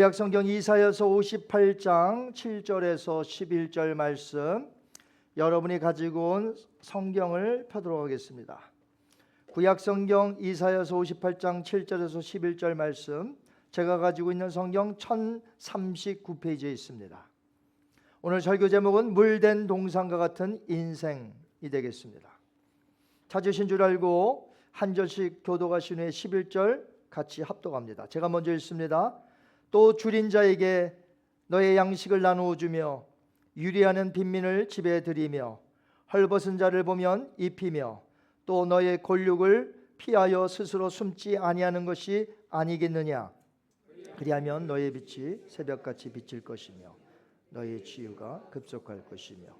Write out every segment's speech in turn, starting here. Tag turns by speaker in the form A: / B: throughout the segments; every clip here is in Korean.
A: 구약성경 이사야서 58장 7절에서 11절 말씀, 여러분이 가지고 온 성경을 펴도록 하겠습니다. 구약성경 이사야서 58장 7절에서 11절 말씀, 제가 가지고 있는 성경 1039페이지에 있습니다. 오늘 설교 제목은 물된 동산과 같은 인생이 되겠습니다. 찾으신 줄 알고 한 절씩 교독하신 후에 11절 같이 합독합니다. 제가 먼저 읽습니다. 또 줄인 자에게 너의 양식을 나누어 주며 유리하는 빈민을 집에 들이며 헐벗은 자를 보면 입히며 또 너의 골육을 피하여 스스로 숨지 아니하는 것이 아니겠느냐. 그리하면 너의 빛이 새벽같이 비칠 것이며 너의 치유가 급속할 것이며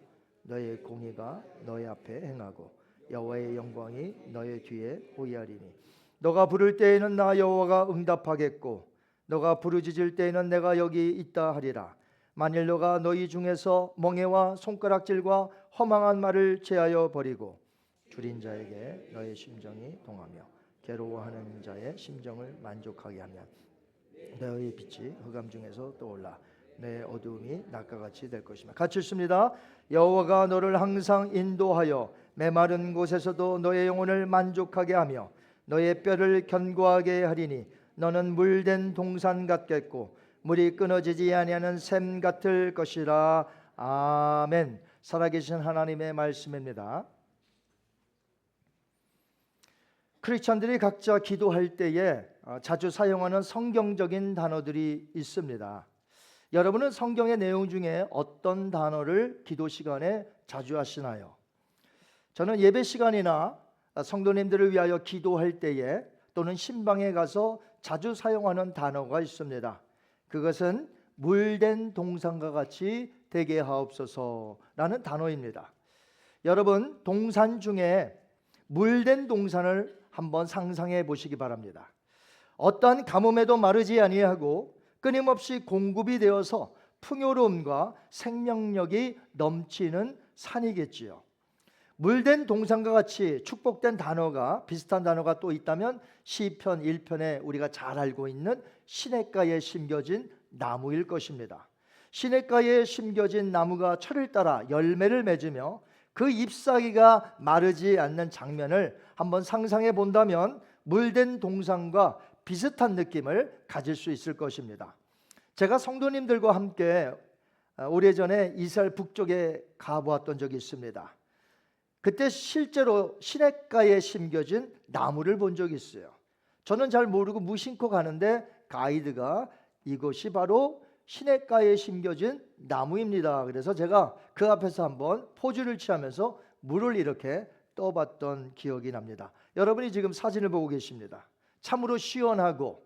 A: 너의 공의가 너의 앞에 행하고 여호와의 영광이 너의 뒤에 보이하리니 너가 부를 때에는 나 여호와가 응답하겠고 너가 부르짖을 때에는 내가 여기 있다 하리라. 만일 너가 너희 중에서 멍에와 손가락질과 허망한 말을 제하여 버리고 줄인 자에게 너의 심정이 동하며 괴로워하는 자의 심정을 만족하게 하면 너의 빛이 흑암 중에서 떠올라 내 어두움이 낮과 같이 될 것이며. 같이 읽습니다. 여호와가 너를 항상 인도하여 메마른 곳에서도 너의 영혼을 만족하게 하며 너의 뼈를 견고하게 하리니 너는 물된 동산 같겠고 물이 끊어지지 아니하는 샘 같을 것이라. 아멘. 살아계신 하나님의 말씀입니다. 크리스천들이 각자 기도할 때에 자주 사용하는 성경적인 단어들이 있습니다. 여러분은 성경의 내용 중에 어떤 단어를 기도 시간에 자주 하시나요? 저는 예배 시간이나 성도님들을 위하여 기도할 때에 또는 신방에 가서 자주 사용하는 단어가 있습니다. 그것은 물된 동산과 같이 되게 하옵소서라는 단어입니다. 여러분, 동산 중에 물된 동산을 한번 상상해 보시기 바랍니다. 어떠한 가뭄에도 마르지 아니하고 끊임없이 공급이 되어서 풍요로움과 생명력이 넘치는 산이겠지요. 물된 동산과 같이 축복된 단어가, 비슷한 단어가 또 있다면 시편 1편에 우리가 잘 알고 있는 시냇가에 심겨진 나무일 것입니다. 시냇가에 심겨진 나무가 철을 따라 열매를 맺으며 그 잎사귀가 마르지 않는 장면을 한번 상상해 본다면 물된 동산과 비슷한 느낌을 가질 수 있을 것입니다. 제가 성도님들과 함께 오래전에 이스라엘 북쪽에 가보았던 적이 있습니다. 그때 실제로 시냇가에 심겨진 나무를 본 적이 있어요. 저는 잘 모르고 무심코 가는데 가이드가 이것이 바로 시냇가에 심겨진 나무입니다. 그래서 제가 그 앞에서 한번 포즈를 취하면서 물을 이렇게 떠봤던 기억이 납니다. 여러분이 지금 사진을 보고 계십니다. 참으로 시원하고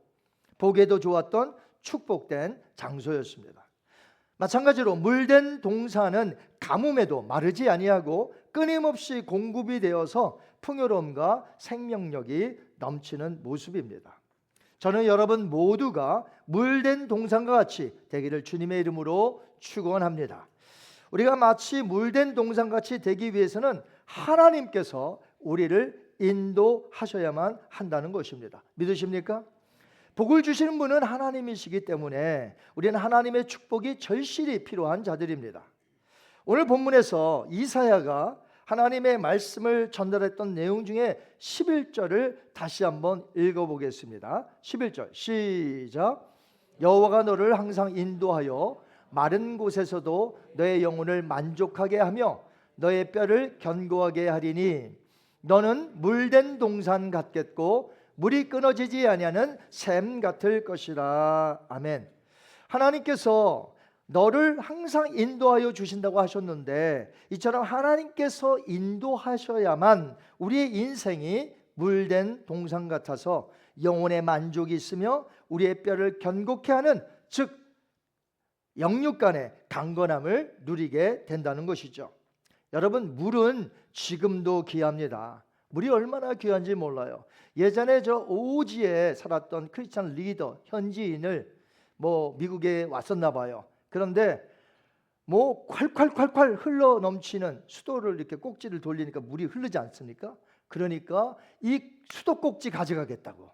A: 보기에도 좋았던 축복된 장소였습니다. 마찬가지로 물된 동산은 가뭄에도 마르지 아니하고 끊임없이 공급이 되어서 풍요로움과 생명력이 넘치는 모습입니다. 저는 여러분 모두가 물된 동산과 같이 되기를 주님의 이름으로 축원합니다. 우리가 마치 물된 동산같이 되기 위해서는 하나님께서 우리를 인도하셔야만 한다는 것입니다. 믿으십니까? 복을 주시는 분은 하나님이시기 때문에 우리는 하나님의 축복이 절실히 필요한 자들입니다. 오늘 본문에서 이사야가 하나님의 말씀을 전달했던 내용 중에 11절을 다시 한번 읽어보겠습니다. 11절 시작. 여호와가 너를 항상 인도하여 마른 곳에서도 너의 영혼을 만족하게 하며 너의 뼈를 견고하게 하리니 너는 물된 동산 같겠고 물이 끊어지지 아니하는 샘 같을 것이라. 아멘. 하나님께서 너를 항상 인도하여 주신다고 하셨는데 이처럼 하나님께서 인도하셔야만 우리의 인생이 물된 동산 같아서 영혼의 만족이 있으며 우리의 뼈를 견고케 하는, 즉 영육 간의 강건함을 누리게 된다는 것이죠. 여러분, 물은 지금도 귀합니다. 물이 얼마나 귀한지 몰라요. 예전에 저 오지에 살았던 크리스찬 리더, 현지인을 미국에 왔었나 봐요. 그런데 콸콸콸콸 흘러 넘치는 수도를 이렇게 꼭지를 돌리니까 물이 흐르지 않습니까? 그러니까 이 수도꼭지 가져가겠다고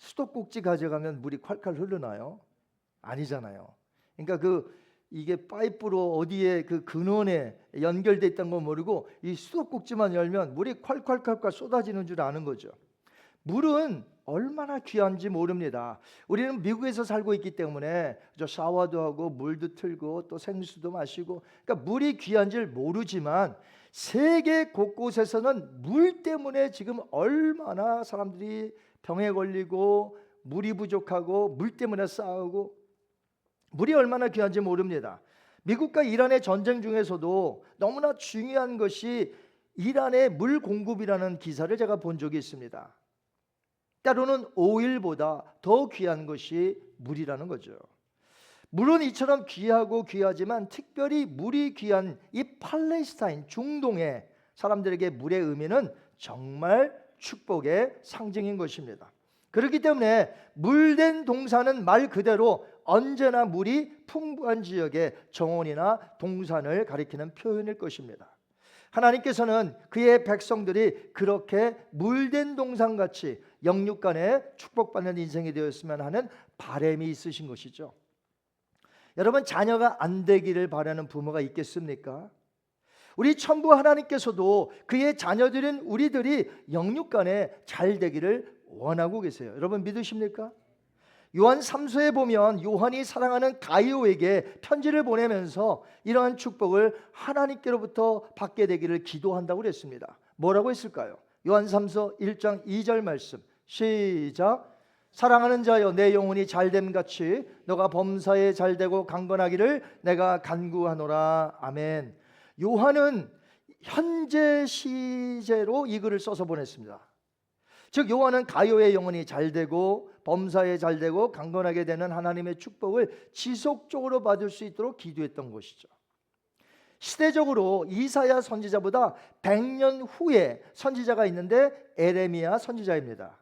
A: 수도꼭지 가져가면 물이 콸콸 흐르나요? 아니잖아요. 그러니까 이게 파이프로 어디에 그 근원에 연결돼 있다는 거 모르고 이 수도꼭지만 열면 물이 콸콸콸콸 쏟아지는 줄 아는 거죠. 물은 얼마나 귀한지 모릅니다. 우리는 미국에서 살고 있기 때문에 샤워도 하고 물도 틀고 또 생수도 마시고, 그러니까 물이 귀한지를 모르지만 세계 곳곳에서는 물 때문에 지금 얼마나 사람들이 병에 걸리고 물이 부족하고 물 때문에 싸우고, 물이 얼마나 귀한지 모릅니다. 미국과 이란의 전쟁 중에서도 너무나 중요한 것이 이란의 물 공급이라는 기사를 제가 본 적이 있습니다. 때로는 오일보다 더 귀한 것이 물이라는 거죠. 물은 이처럼 귀하고 귀하지만 특별히 물이 귀한 이 팔레스타인 중동의 사람들에게 물의 의미는 정말 축복의 상징인 것입니다. 그렇기 때문에 물된 동산은 말 그대로 언제나 물이 풍부한 지역의 정원이나 동산을 가리키는 표현일 것입니다. 하나님께서는 그의 백성들이 그렇게 물된 동산같이 영육간에 축복받는 인생이 되었으면 하는 바람이 있으신 것이죠. 여러분, 자녀가 안 되기를 바라는 부모가 있겠습니까? 우리 천부 하나님께서도 그의 자녀들인 우리들이 영육간에 잘 되기를 원하고 계세요. 여러분 믿으십니까? 요한 3서에 보면 요한이 사랑하는 가이오에게 편지를 보내면서 이러한 축복을 하나님께로부터 받게 되기를 기도한다고 그랬습니다. 뭐라고 했을까요? 요한 3서 1장 2절 말씀 시작. 사랑하는 자여, 내 영혼이 잘됨같이 너가 범사에 잘되고 강건하기를 내가 간구하노라. 아멘. 요한은 현재 시제로 이 글을 써서 보냈습니다. 즉 요한은 가요의 영혼이 잘되고 범사에 잘되고 강건하게 되는 하나님의 축복을 지속적으로 받을 수 있도록 기도했던 것이죠. 시대적으로 이사야 선지자보다 100년 후에 선지자가 있는데 에레미야 선지자입니다.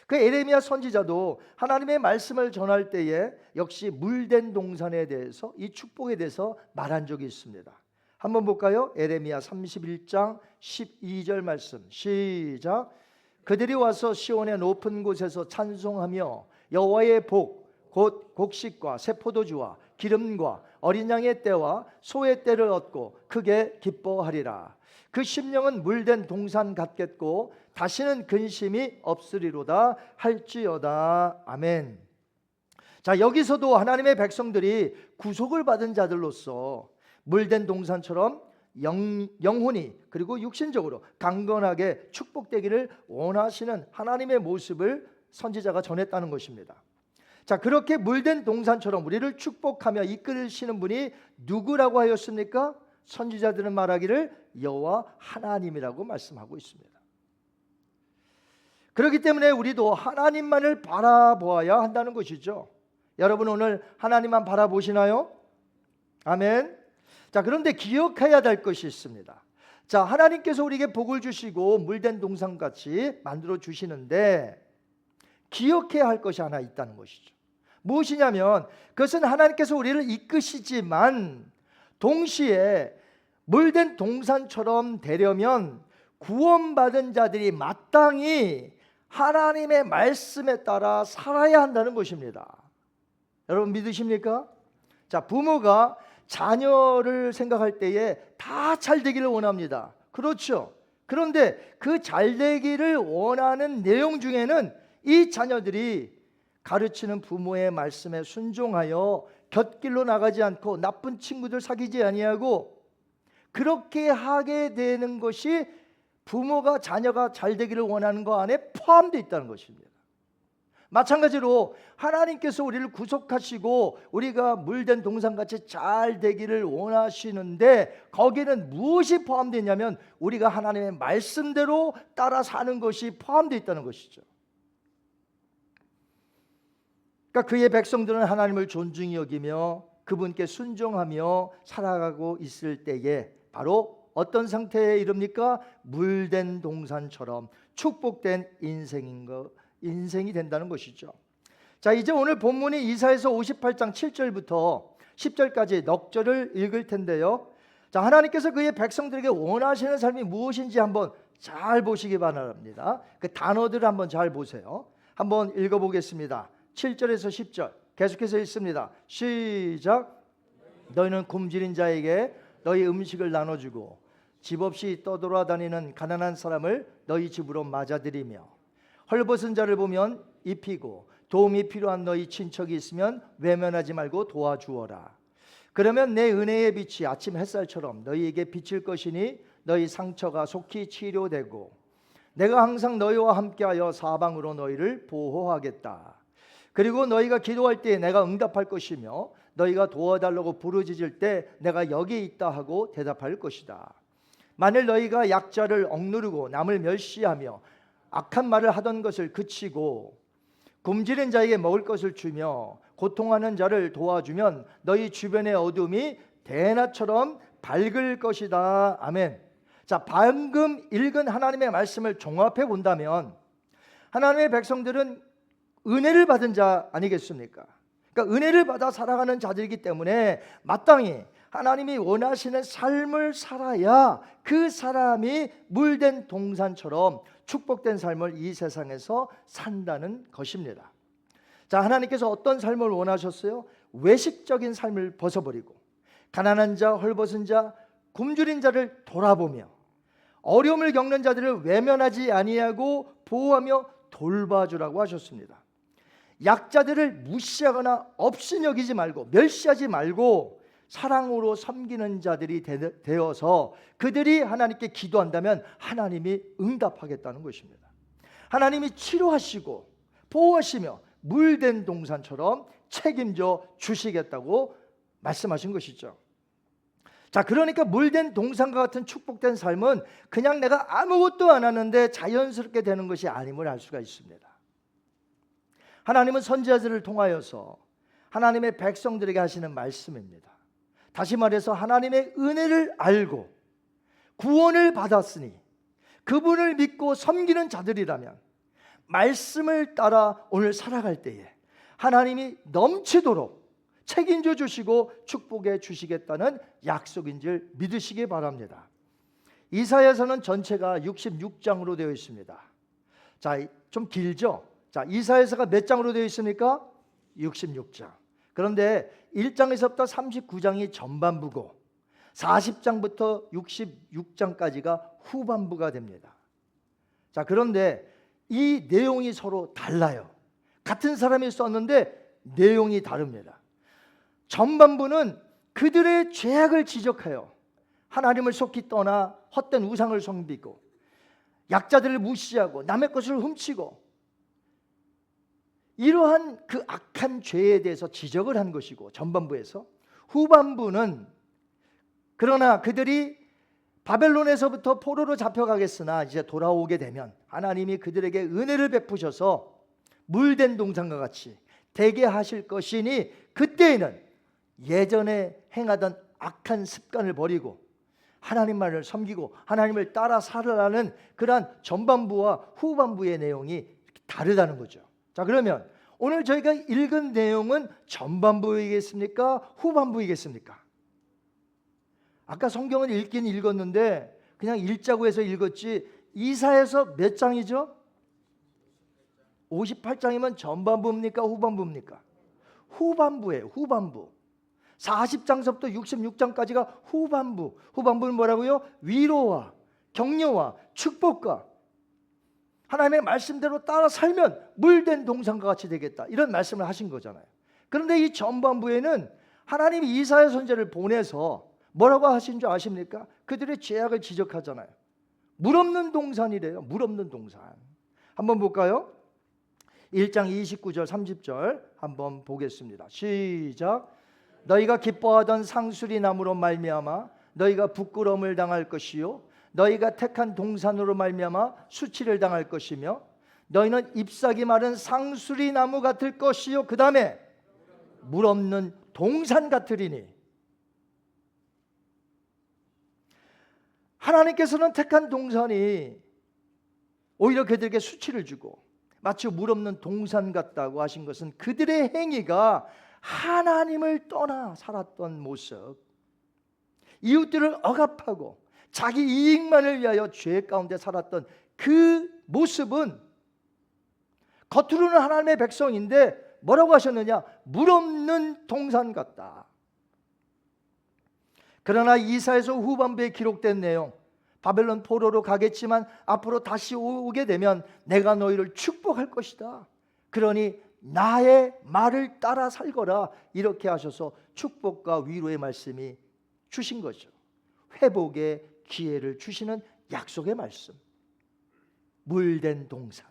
A: 그 에레미야 선지자도 하나님의 말씀을 전할 때에 역시 물된 동산에 대해서, 이 축복에 대해서 말한 적이 있습니다. 한번 볼까요? 에레미야 31장 12절 말씀 시작. 그들이 와서 시온의 높은 곳에서 찬송하며 여호와의 복 곧 곡식과 새 포도주와 기름과 어린 양의 때와 소의 때를 얻고 크게 기뻐하리라. 그 심령은 물된 동산 같겠고 다시는 근심이 없으리로다 할지어다. 아멘. 자, 여기서도 하나님의 백성들이 구속을 받은 자들로서 물된 동산처럼 영혼이 그리고 육신적으로 강건하게 축복되기를 원하시는 하나님의 모습을 선지자가 전했다는 것입니다. 자, 그렇게 물된 동산처럼 우리를 축복하며 이끌으시는 분이 누구라고 하였습니까? 선지자들은 말하기를 여호와 하나님이라고 말씀하고 있습니다. 그렇기 때문에 우리도 하나님만을 바라보아야 한다는 것이죠. 여러분 오늘 하나님만 바라보시나요? 아멘. 자, 그런데 기억해야 될 것이 있습니다. 자, 하나님께서 우리에게 복을 주시고 물된 동산같이 만들어 주시는데 기억해야 할 것이 하나 있다는 것이죠. 무엇이냐면 그것은 하나님께서 우리를 이끄시지만 동시에 물된 동산처럼 되려면 구원받은 자들이 마땅히 하나님의 말씀에 따라 살아야 한다는 것입니다. 여러분 믿으십니까? 자, 부모가 자녀를 생각할 때에 다 잘 되기를 원합니다. 그렇죠. 그런데 그 잘 되기를 원하는 내용 중에는 이 자녀들이 가르치는 부모의 말씀에 순종하여 곁길로 나가지 않고 나쁜 친구들 사귀지 아니하고 그렇게 하게 되는 것이 부모가 자녀가 잘 되기를 원하는 것 안에 포함되어 있다는 것입니다. 마찬가지로 하나님께서 우리를 구속하시고 우리가 물된 동산같이 잘 되기를 원하시는데 거기에는 무엇이 포함되어 있냐면 우리가 하나님의 말씀대로 따라 사는 것이 포함되어 있다는 것이죠. 그러니까 그의 백성들은 하나님을 존중히 여기며 그분께 순종하며 살아가고 있을 때에 바로 어떤 상태에 이릅니까? 물된 동산처럼 축복된 인생이 된다는 것이죠. 자, 이제 오늘 본문이 이사야서 58장 7절부터 10절까지 넉 절을 읽을 텐데요. 자, 하나님께서 그의 백성들에게 원하시는 삶이 무엇인지 한번 잘 보시기 바랍니다. 그 단어들을 한번 잘 보세요. 한번 읽어보겠습니다. 7절에서 10절 계속해서 읽습니다. 시작. 너희는 굶주린 자에게 너희 음식을 나눠주고 집 없이 떠돌아다니는 가난한 사람을 너희 집으로 맞아들이며 헐벗은 자를 보면 입히고 도움이 필요한 너희 친척이 있으면 외면하지 말고 도와주어라. 그러면 내 은혜의 빛이 아침 햇살처럼 너희에게 비칠 것이니 너희 상처가 속히 치료되고 내가 항상 너희와 함께하여 사방으로 너희를 보호하겠다. 그리고 너희가 기도할 때 내가 응답할 것이며 너희가 도와달라고 부르짖을 때 내가 여기 있다 하고 대답할 것이다. 만일 너희가 약자를 억누르고 남을 멸시하며 악한 말을 하던 것을 그치고 굶주린 자에게 먹을 것을 주며 고통하는 자를 도와주면 너희 주변의 어둠이 대낮처럼 밝을 것이다. 아멘. 자, 방금 읽은 하나님의 말씀을 종합해 본다면 하나님의 백성들은 은혜를 받은 자 아니겠습니까? 그러니까 은혜를 받아 살아가는 자들이기 때문에 마땅히 하나님이 원하시는 삶을 살아야 그 사람이 물된 동산처럼 축복된 삶을 이 세상에서 산다는 것입니다. 자, 하나님께서 어떤 삶을 원하셨어요? 외식적인 삶을 벗어버리고 가난한 자, 헐벗은 자, 굶주린 자를 돌아보며 어려움을 겪는 자들을 외면하지 아니하고 보호하며 돌봐주라고 하셨습니다. 약자들을 무시하거나 없이 여기지 말고 멸시하지 말고 사랑으로 섬기는 자들이 되어서 그들이 하나님께 기도한다면 하나님이 응답하겠다는 것입니다. 하나님이 치료하시고 보호하시며 물된 동산처럼 책임져 주시겠다고 말씀하신 것이죠. 자, 그러니까 물된 동산과 같은 축복된 삶은 그냥 내가 아무것도 안 하는데 자연스럽게 되는 것이 아님을 알 수가 있습니다. 하나님은 선지자들을 통하여서 하나님의 백성들에게 하시는 말씀입니다. 다시 말해서 하나님의 은혜를 알고 구원을 받았으니 그분을 믿고 섬기는 자들이라면 말씀을 따라 오늘 살아갈 때에 하나님이 넘치도록 책임져 주시고 축복해 주시겠다는 약속인 줄 믿으시기 바랍니다. 이사야서는 전체가 66장으로 되어 있습니다. 자, 좀 길죠? 자, 이사야서가 몇 장으로 되어 있습니까? 66장. 그런데 1장에서부터 39장이 전반부고 40장부터 66장까지가 후반부가 됩니다. 자, 그런데 이 내용이 서로 달라요. 같은 사람이 썼는데 내용이 다릅니다. 전반부는 그들의 죄악을 지적하여 하나님을 속히 떠나 헛된 우상을 섬기고 약자들을 무시하고 남의 것을 훔치고 이러한 그 악한 죄에 대해서 지적을 한 것이고 전반부에서, 후반부는 그러나 그들이 바벨론에서부터 포로로 잡혀가겠으나 이제 돌아오게 되면 하나님이 그들에게 은혜를 베푸셔서 물된 동산과 같이 되게 하실 것이니 그때에는 예전에 행하던 악한 습관을 버리고 하나님 말을 섬기고 하나님을 따라 살아가는 그러한 전반부와 후반부의 내용이 다르다는 거죠. 자, 그러면 오늘 저희가 읽은 내용은 전반부이겠습니까? 후반부이겠습니까? 아까 성경을 읽긴 읽었는데 그냥 읽자고 해서 읽었지 이사야서 몇 장이죠? 58장이면 전반부입니까? 후반부입니까? 후반부예요. 후반부. 40장서부터 66장까지가 후반부. 후반부는 뭐라고요? 위로와 격려와 축복과 하나님의 말씀대로 따라 살면 물된 동산과 같이 되겠다, 이런 말씀을 하신 거잖아요. 그런데 이 전반부에는 하나님이 이사야 선지자를 보내서 뭐라고 하신 줄 아십니까? 그들의 죄악을 지적하잖아요. 물 없는 동산이래요. 물 없는 동산. 한번 볼까요? 1장 29절 30절 한번 보겠습니다. 시작. 너희가 기뻐하던 상수리 나무로 말미암아 너희가 부끄러움을 당할 것이요 너희가 택한 동산으로 말미암아 수치를 당할 것이며 너희는 잎사귀 마른 상수리 나무 같을 것이요 그 다음에 물 없는 동산 같으리니. 하나님께서는 택한 동산이 오히려 그들에게 수치를 주고 마치 물 없는 동산 같다고 하신 것은 그들의 행위가 하나님을 떠나 살았던 모습, 이웃들을 억압하고 자기 이익만을 위하여 죄 가운데 살았던 그 모습은 겉으로는 하나님의 백성인데 뭐라고 하셨느냐? 물 없는 동산 같다. 그러나 이사야서 후반부에 기록된 내용, 바벨론 포로로 가겠지만 앞으로 다시 오게 되면 내가 너희를 축복할 것이다. 그러니 나의 말을 따라 살거라. 이렇게 하셔서 축복과 위로의 말씀이 주신 거죠. 회복의 기회를 주시는 약속의 말씀. 물된 동산.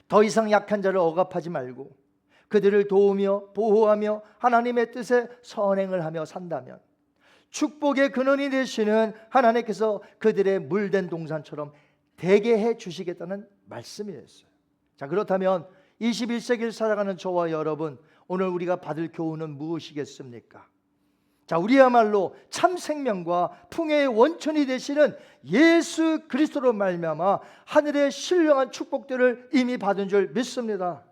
A: 더 이상 약한 자를 억압하지 말고 그들을 도우며 보호하며 하나님의 뜻에 선행을 하며 산다면 축복의 근원이 되시는 하나님께서 그들의 물된 동산처럼 되게 해 주시겠다는 말씀이었어요. 자, 그렇다면 21세기를 살아가는 저와 여러분, 오늘 우리가 받을 교훈은 무엇이겠습니까? 자, 우리야말로 참 생명과 풍요의 원천이 되시는 예수 그리스도로 말미암아 하늘의 신령한 축복들을 이미 받은 줄 믿습니다.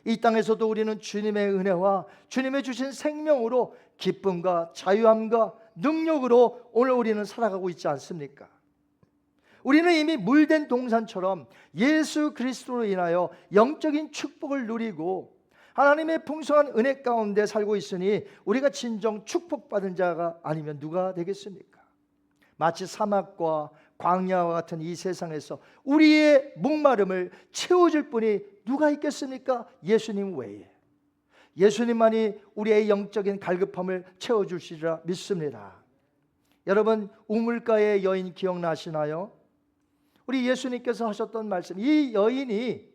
A: 이 땅에서도 우리는 주님의 은혜와 주님의 주신 생명으로 기쁨과 자유함과 능력으로 오늘 우리는 살아가고 있지 않습니까? 우리는 이미 물된 동산처럼 예수 그리스도로 인하여 영적인 축복을 누리고 하나님의 풍성한 은혜 가운데 살고 있으니 우리가 진정 축복받은 자가 아니면 누가 되겠습니까? 마치 사막과 광야와 같은 이 세상에서 우리의 목마름을 채워줄 분이 누가 있겠습니까? 예수님 외에. 예수님만이 우리의 영적인 갈급함을 채워주시리라 믿습니다. 여러분, 우물가의 여인 기억나시나요? 우리 예수님께서 하셨던 말씀, 이 여인이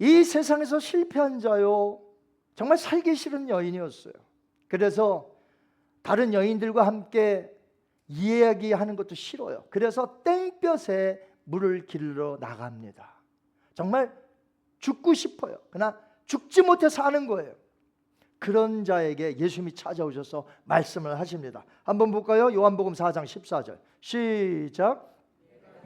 A: 이 세상에서 실패한 자요, 정말 살기 싫은 여인이었어요. 그래서 다른 여인들과 함께 이야기하는 것도 싫어요. 그래서 땡볕에 물을 길러 나갑니다. 정말 죽고 싶어요. 그러나 죽지 못해 사는 거예요. 그런 자에게 예수님이 찾아오셔서 말씀을 하십니다. 한번 볼까요? 요한복음 4장 14절 시작.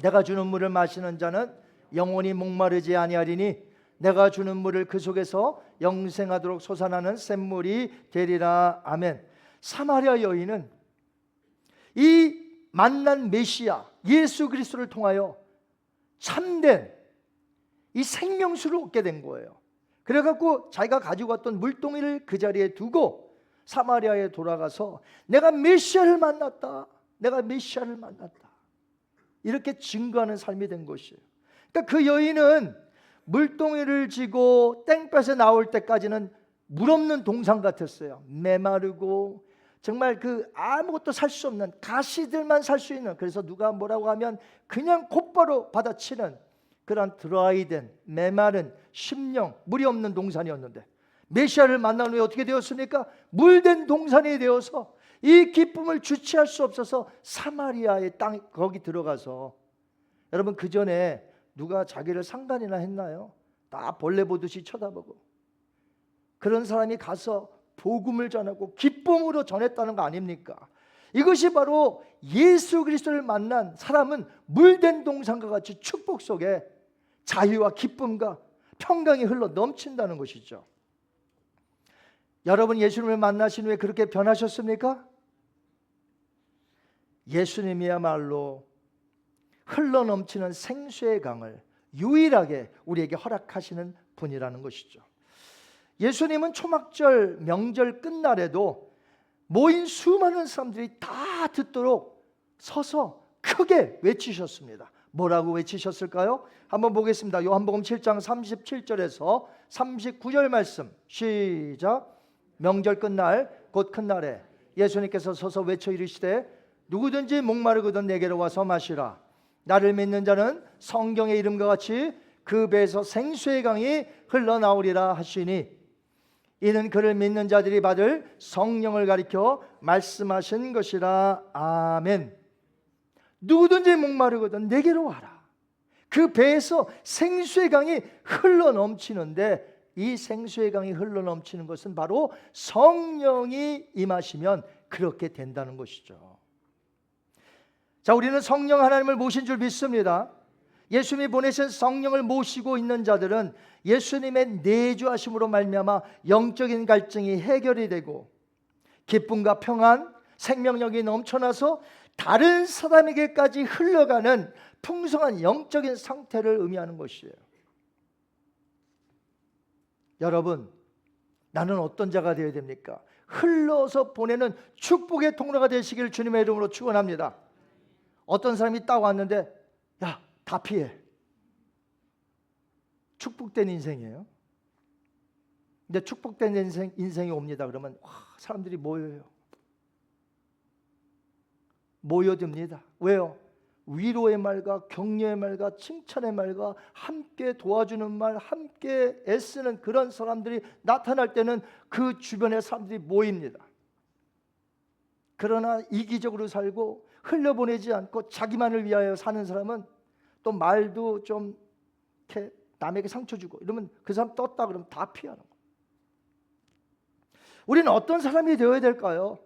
A: 내가 주는 물을 마시는 자는 영원히 목마르지 아니하리니 내가 주는 물을 그 속에서 영생하도록 솟아나는 샘물이 되리라. 아멘. 사마리아 여인은 이 만난 메시아 예수 그리스도를 통하여 참된 이 생명수를 얻게 된 거예요. 그래갖고 자기가 가지고 왔던 물동이를 그 자리에 두고 사마리아에 돌아가서 내가 메시아를 만났다, 내가 메시아를 만났다, 이렇게 증거하는 삶이 된 것이에요. 그러니까 그 여인은 물동이를 쥐고 땡볕에 나올 때까지는 물 없는 동산 같았어요. 메마르고 정말 그 아무것도 살 수 없는 가시들만 살 수 있는, 그래서 누가 뭐라고 하면 그냥 곧바로 받아치는 그런 드라이된 메마른 심령 물이 없는 동산이었는데 메시아를 만난 후에 어떻게 되었습니까? 물된 동산이 되어서 이 기쁨을 주체할 수 없어서 사마리아의 땅 거기 들어가서, 여러분 그 전에 누가 자기를 상관이나 했나요? 다 벌레 보듯이 쳐다보고 그런 사람이 가서 복음을 전하고 기쁨으로 전했다는 거 아닙니까? 이것이 바로 예수 그리스도를 만난 사람은 물된 동산과 같이 축복 속에 자유와 기쁨과 평강이 흘러 넘친다는 것이죠. 여러분 예수님을 만나신 후에 그렇게 변하셨습니까? 예수님이야말로 흘러 넘치는 생수의 강을 유일하게 우리에게 허락하시는 분이라는 것이죠. 예수님은 초막절 명절 끝날에도 모인 수많은 사람들이 다 듣도록 서서 크게 외치셨습니다. 뭐라고 외치셨을까요? 한번 보겠습니다. 요한복음 7장 37절에서 39절 말씀 시작. 명절 끝날 곧 큰 날에 예수님께서 서서 외쳐 이르시되 누구든지 목마르거든 내게로 와서 마시라. 나를 믿는 자는 성경의 이름과 같이 그 배에서 생수의 강이 흘러나오리라 하시니 이는 그를 믿는 자들이 받을 성령을 가리켜 말씀하신 것이라. 아멘. 누구든지 목마르거든 내게로 와라. 그 배에서 생수의 강이 흘러넘치는데 이 생수의 강이 흘러넘치는 것은 바로 성령이 임하시면 그렇게 된다는 것이죠. 자, 우리는 성령 하나님을 모신 줄 믿습니다. 예수님이 보내신 성령을 모시고 있는 자들은 예수님의 내주하심으로 말미암아 영적인 갈증이 해결이 되고 기쁨과 평안, 생명력이 넘쳐나서 다른 사람에게까지 흘러가는 풍성한 영적인 상태를 의미하는 것이에요. 여러분, 나는 어떤 자가 되어야 됩니까? 흘러서 보내는 축복의 통로가 되시길 주님의 이름으로 축원합니다. 어떤 사람이 딱 왔는데 야, 다 피해. 축복된 인생이에요. 근데 축복된 인생이 옵니다. 그러면 사람들이 모여듭니다. 왜요? 위로의 말과 격려의 말과 칭찬의 말과 함께 도와주는 말, 함께 애쓰는 그런 사람들이 나타날 때는 그 주변에 사람들이 모입니다. 그러나 이기적으로 살고 흘려보내지 않고 자기만을 위하여 사는 사람은 또 말도 좀 이렇게 남에게 상처 주고 이러면 그 사람 떴다 그러면 다 피하는 거예요. 우리는 어떤 사람이 되어야 될까요?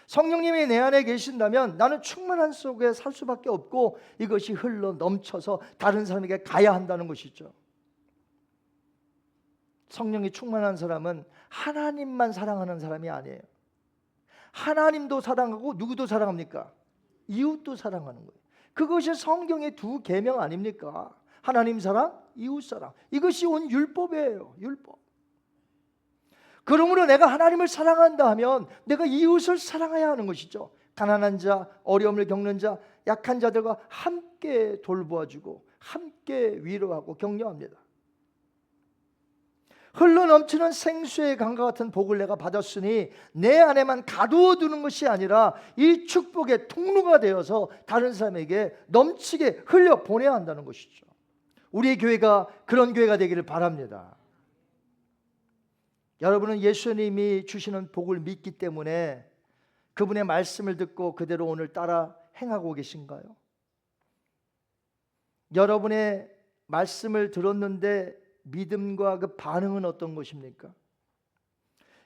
A: 성령님이 내 안에 계신다면 나는 충만한 속에 살 수밖에 없고 이것이 흘러 넘쳐서 다른 사람에게 가야 한다는 것이죠. 성령이 충만한 사람은 하나님만 사랑하는 사람이 아니에요. 하나님도 사랑하고 누구도 사랑합니까? 이웃도 사랑하는 거예요. 그것이 성경의 두 계명 아닙니까? 하나님 사랑, 이웃 사랑. 이것이 온 율법이에요. 율법. 그러므로 내가 하나님을 사랑한다 하면 내가 이웃을 사랑해야 하는 것이죠. 가난한 자, 어려움을 겪는 자, 약한 자들과 함께 돌보아주고 함께 위로하고 격려합니다. 흘러넘치는 생수의 강과 같은 복을 내가 받았으니 내 안에만 가두어 두는 것이 아니라 이 축복의 통로가 되어서 다른 사람에게 넘치게 흘려보내야 한다는 것이죠. 우리의 교회가 그런 교회가 되기를 바랍니다. 여러분은 예수님이 주시는 복을 믿기 때문에 그분의 말씀을 듣고 그대로 오늘 따라 행하고 계신가요? 여러분의 말씀을 들었는데 믿음과 그 반응은 어떤 것입니까?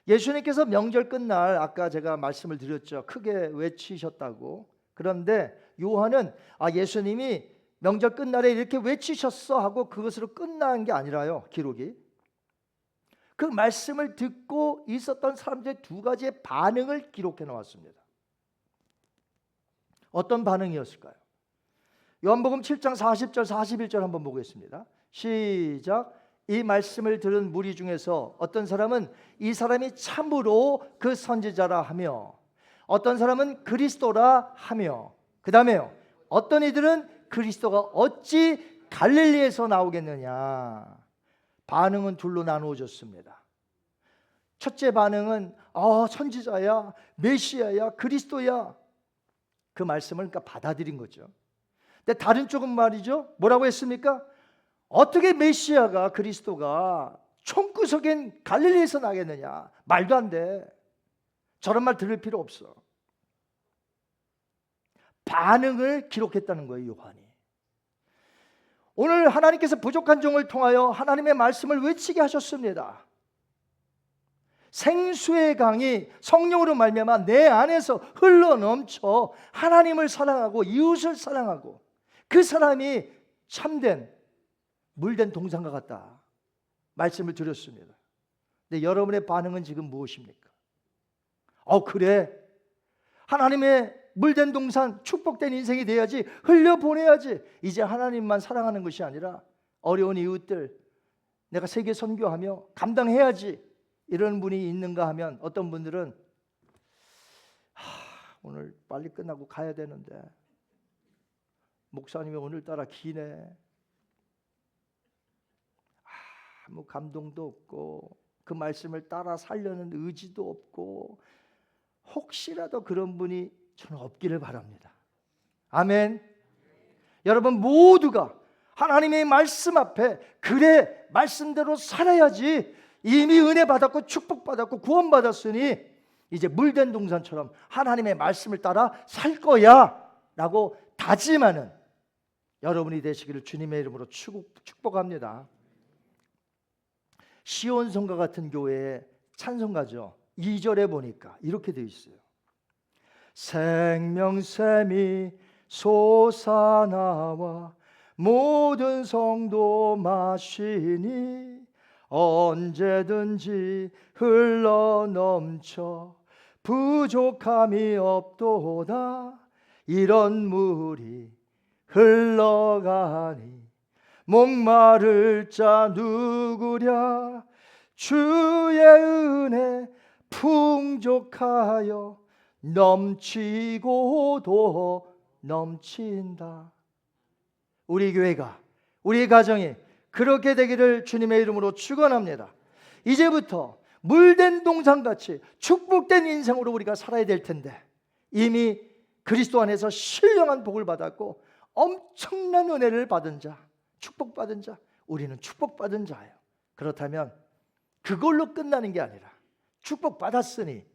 A: 예수님께서 명절 끝날 아까 제가 말씀을 드렸죠. 크게 외치셨다고. 그런데 요한은 예수님이 명절 끝날에 이렇게 외치셨어 하고 그것으로 끝난 게 아니라요. 기록이. 그 말씀을 듣고 있었던 사람들의 두 가지의 반응을 기록해 놓았습니다. 어떤 반응이었을까요? 요한복음 7장 40절 41절 한번 보겠습니다. 시작. 이 말씀을 들은 무리 중에서 어떤 사람은 이 사람이 참으로 그 선지자라 하며 어떤 사람은 그리스도라 하며 그 다음에요. 어떤 이들은 그리스도가 어찌 갈릴리에서 나오겠느냐. 반응은 둘로 나누어졌습니다. 첫째 반응은 선지자야, 메시아야, 그리스도야. 그 말씀을 그러니까 받아들인 거죠. 근데 다른 쪽은 말이죠. 뭐라고 했습니까? 어떻게 메시아가 그리스도가 총구석엔 갈릴리에서 나겠느냐. 말도 안 돼. 저런 말 들을 필요 없어. 반응을 기록했다는 거예요. 요한이. 오늘 하나님께서 부족한 종을 통하여 하나님의 말씀을 외치게 하셨습니다. 생수의 강이 성령으로 말미암아 내 안에서 흘러넘쳐 하나님을 사랑하고 이웃을 사랑하고 그 사람이 참된 물된 동산과 같다 말씀을 드렸습니다. 근데 여러분의 반응은 지금 무엇입니까? 그래 하나님의 물된 동산 축복된 인생이 돼야지, 흘려보내야지. 이제 하나님만 사랑하는 것이 아니라 어려운 이웃들 내가 세계 선교하며 감당해야지, 이런 분이 있는가 하면 어떤 분들은 오늘 빨리 끝나고 가야 되는데 목사님이 오늘따라 기네. 아무 감동도 없고 그 말씀을 따라 살려는 의지도 없고, 혹시라도 그런 분이 저는 없기를 바랍니다. 아멘. 여러분 모두가 하나님의 말씀 앞에 그래 말씀대로 살아야지, 이미 은혜 받았고 축복 받았고 구원 받았으니 이제 물된 동산처럼 하나님의 말씀을 따라 살 거야 라고 다짐하는 여러분이 되시기를 주님의 이름으로 축복합니다. 시온성과 같은 교회의 찬송가죠. 2절에 보니까 이렇게 되어 있어요. 생명샘이 솟아나와 모든 성도 마시니 언제든지 흘러넘쳐 부족함이 없도다. 이런 물이 흘러가니 목마를 자 누구랴. 주의 은혜 풍족하여 넘치고도 넘친다. 우리 교회가, 우리 가정이 그렇게 되기를 주님의 이름으로 축원합니다. 이제부터 물된 동산같이 축복된 인생으로 우리가 살아야 될 텐데, 이미 그리스도 안에서 신령한 복을 받았고 엄청난 은혜를 받은 자, 축복받은 자, 우리는 축복받은 자예요. 그렇다면 그걸로 끝나는 게 아니라 축복받았으니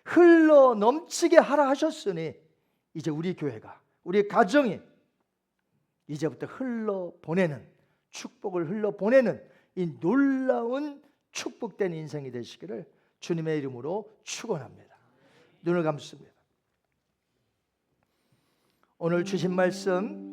A: 흘러 넘치게 하라 하셨으니 이제 우리 교회가, 우리 가정이 이제부터 흘러보내는, 축복을 흘러보내는 이 놀라운 축복된 인생이 되시기를 주님의 이름으로 축원합니다. 눈을 감습니다. 오늘 주신 말씀